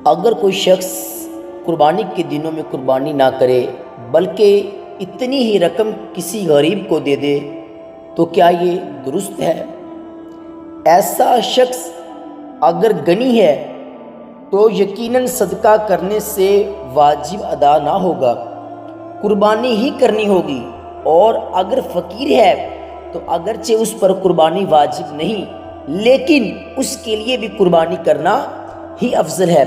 اگر کوئی شخص قربانی کے دنوں میں قربانی نہ کرے بلکہ اتنی ہی رقم کسی غریب کو دے دے تو کیا یہ درست ہے؟ ایسا شخص اگر غنی ہے تو یقیناً صدقہ کرنے سے واجب ادا نہ ہوگا، قربانی ہی کرنی ہوگی، اور اگر فقیر ہے تو اگرچہ اس پر قربانی واجب نہیں لیکن اس کے لیے بھی قربانی کرنا ہی افضل ہے،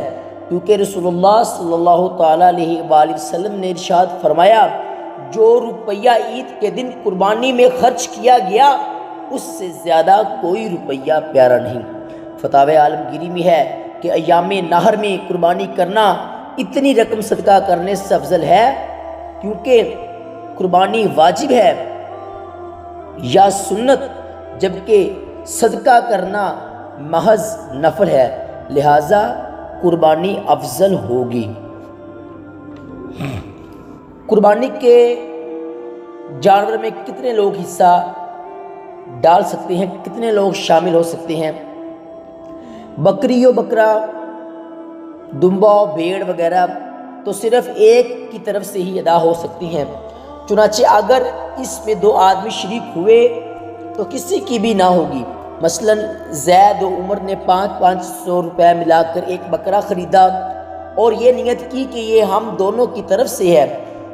کیونکہ رسول اللہ صلی اللہ تعالیٰ علیہ وآلہ وسلم نے ارشاد فرمایا، جو روپیہ عید کے دن قربانی میں خرچ کیا گیا اس سے زیادہ کوئی روپیہ پیارا نہیں۔ فتاوی عالمگیری میں ہے کہ ایام نہر میں قربانی کرنا اتنی رقم صدقہ کرنے سے افضل ہے، کیونکہ قربانی واجب ہے یا سنت جبکہ صدقہ کرنا محض نفل ہے، لہذا قربانی افضل ہوگی۔ قربانی کے جانور میں کتنے لوگ حصہ ڈال سکتے ہیں، کتنے لوگ شامل ہو سکتے ہیں؟ بکری و بکرا، دمبا، بھیڑ وغیرہ تو صرف ایک کی طرف سے ہی ادا ہو سکتی ہیں، چنانچہ اگر اس میں 2 آدمی شریک ہوئے تو کسی کی بھی نہ ہوگی۔ مثلا زید و عمر نے 500 روپے ملا کر ایک بکرا خریدا اور یہ نیت کی کہ یہ ہم دونوں کی طرف سے ہے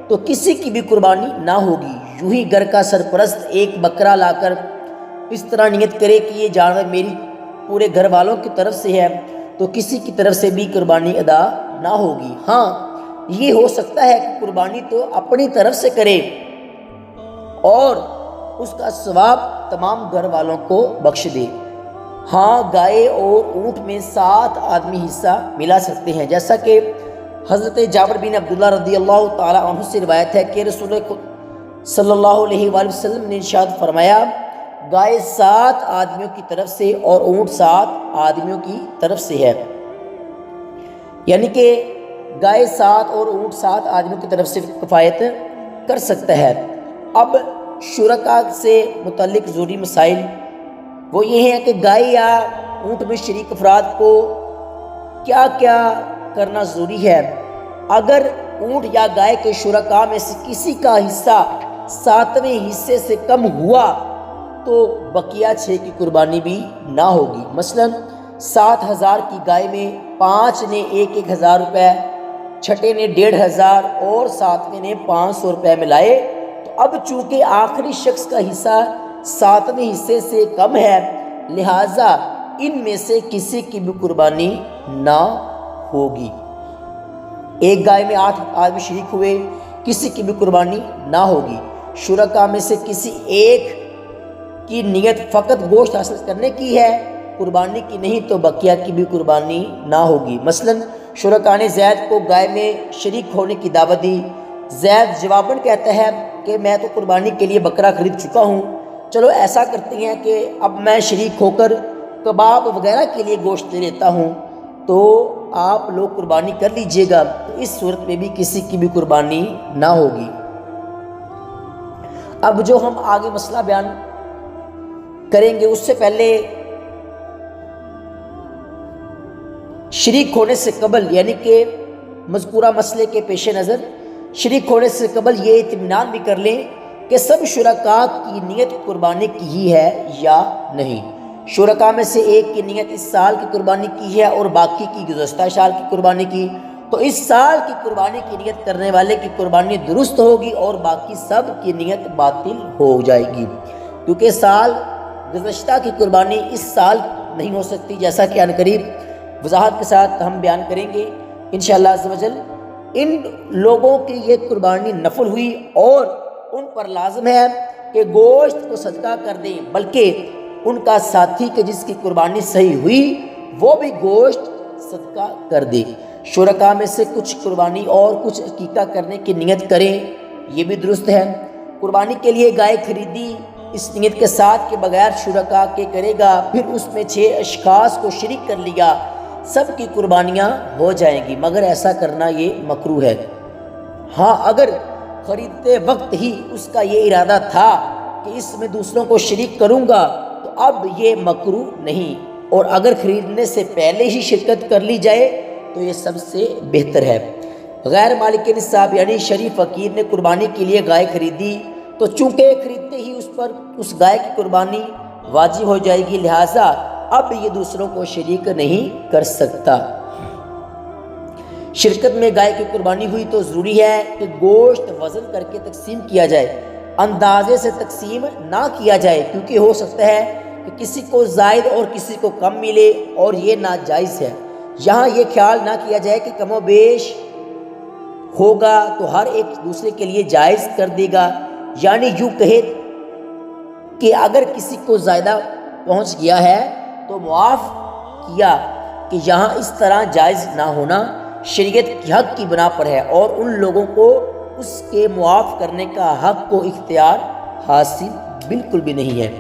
تو کسی کی بھی قربانی نہ ہوگی۔ یوں ہی گھر کا سرپرست ایک بکرا لا کر اس طرح نیت کرے کہ یہ جانور میری پورے گھر والوں کی طرف سے ہے تو کسی کی طرف سے بھی قربانی ادا نہ ہوگی۔ ہاں یہ ہو سکتا ہے کہ قربانی تو اپنی طرف سے کرے اور اس کا ثواب تمام گھر والوں کو بخش دے۔ ہاں گائے اور اونٹ میں 7 آدمی حصہ ملا سکتے ہیں، جیسا کہ حضرت جابر بن عبداللہ رضی اللہ تعالی عنہ سے روایت ہے کہ رسول صلی اللہ علیہ وآلہ وسلم نے ارشاد فرمایا، گائے 7 آدمیوں کی طرف سے اور اونٹ 7 آدمیوں کی طرف سے ہے، یعنی کہ گائے 7 اور اونٹ 7 آدمیوں کی طرف سے کفایت کر سکتا ہے۔ اب شرکاء سے متعلق ضروری مسائل وہ یہ ہیں کہ گائے یا اونٹ میں شریک افراد کو کیا کیا کرنا ضروری ہے۔ اگر اونٹ یا گائے کے شرکاء میں سے کسی کا حصہ 7ویں حصے سے کم ہوا تو بقیہ 6 کی قربانی بھی نہ ہوگی۔ مثلا 7,000 کی گائے میں 5 نے 1,000 روپے، چھٹے نے 1,500 اور 7ویں نے 500 روپے ملائے، تو اب چونکہ آخری شخص کا حصہ 7ویں حصے سے کم ہے لہٰذا ان میں سے کسی کی بھی قربانی نہ ہوگی۔ ایک گائے میں 8 آدمی شریک ہوئے، کسی کی بھی قربانی نہ ہوگی۔ شرکاء میں سے کسی ایک کی نیت فقط گوشت حاصل کرنے کی ہے، قربانی کی نہیں، تو بقیہ کی بھی قربانی نہ ہوگی۔ مثلا شرکاء نے زید کو گائے میں شریک ہونے کی دعوت دی، زید جواباً کہتا ہے کہ میں تو قربانی کے لیے بکرا خرید چکا ہوں، چلو ایسا کرتے ہیں کہ اب میں شریک ہو کر کباب وغیرہ کے لیے گوشت لے لیتا ہوں، تو آپ لوگ قربانی کر لیجئے گا، تو اس صورت میں بھی کسی کی بھی قربانی نہ ہوگی۔ اب جو ہم آگے مسئلہ بیان کریں گے اس سے پہلے شریک ہونے سے قبل، یعنی کہ مذکورہ مسئلے کے پیش نظر شریک ہونے سے قبل یہ اطمینان بھی کر لیں کہ سب شرکاء کی نیت قربانی کی ہی ہے یا نہیں۔ شرکاء میں سے ایک کی نیت اس سال کی قربانی کی ہے اور باقی کی گزشتہ سال کی قربانی کی، تو اس سال کی قربانی کی نیت کرنے والے کی قربانی درست ہوگی اور باقی سب کی نیت باطل ہو جائے گی، کیونکہ سال گزشتہ کی قربانی اس سال نہیں ہو سکتی، جیسا کہ عنقریب وضاحت کے ساتھ ہم بیان کریں گے انشاءاللہ عز و جل۔ ان لوگوں کی یہ قربانی نفل ہوئی اور ان پر لازم ہے کہ گوشت کو صدقہ کر دیں، بلکہ ان کا ساتھی کہ جس کی قربانی صحیح ہوئی وہ بھی گوشت صدقہ کر دے۔ شرکاء میں سے کچھ قربانی اور کچھ عقیقہ کرنے کی نیت کریں، یہ بھی درست ہے۔ قربانی کے لیے گائے خریدی اس نیت کے ساتھ کہ بغیر شرکاء کے کرے گا، پھر اس میں 6 اشخاص کو شریک کر لیا، سب کی قربانیاں ہو جائیں گی، مگر ایسا کرنا یہ مکروہ ہے۔ ہاں اگر خریدتے وقت ہی اس کا یہ ارادہ تھا کہ اس میں دوسروں کو شریک کروں گا تو اب یہ مکروہ نہیں، اور اگر خریدنے سے پہلے ہی شرکت کر لی جائے تو یہ سب سے بہتر ہے۔ غیر مالک نصاب یعنی شریف فقیر نے قربانی کے لیے گائے خریدی تو چونکہ خریدتے ہی اس پر اس گائے کی قربانی واجب ہو جائے گی، لہٰذا اب یہ دوسروں کو شریک نہیں کر سکتا۔ شرکت میں گائے کی قربانی ہوئی تو ضروری ہے کہ گوشت وزن کر کے تقسیم کیا جائے، اندازے سے تقسیم نہ کیا جائے، کیونکہ ہو سکتا ہے کہ کسی کو زائد اور کسی کو کم ملے اور یہ ناجائز ہے۔ یہاں یہ خیال نہ کیا جائے کہ کم و بیش ہوگا تو ہر ایک دوسرے کے لیے جائز کر دے گا، یعنی یوں کہے کہ اگر کسی کو زیادہ پہنچ گیا ہے تو معاف کیا، کہ یہاں اس طرح جائز نہ ہونا شریعت کی حق کی بنا پر ہے اور ان لوگوں کو اس کے معاف کرنے کا حق و اختیار حاصل بالکل بھی نہیں ہے۔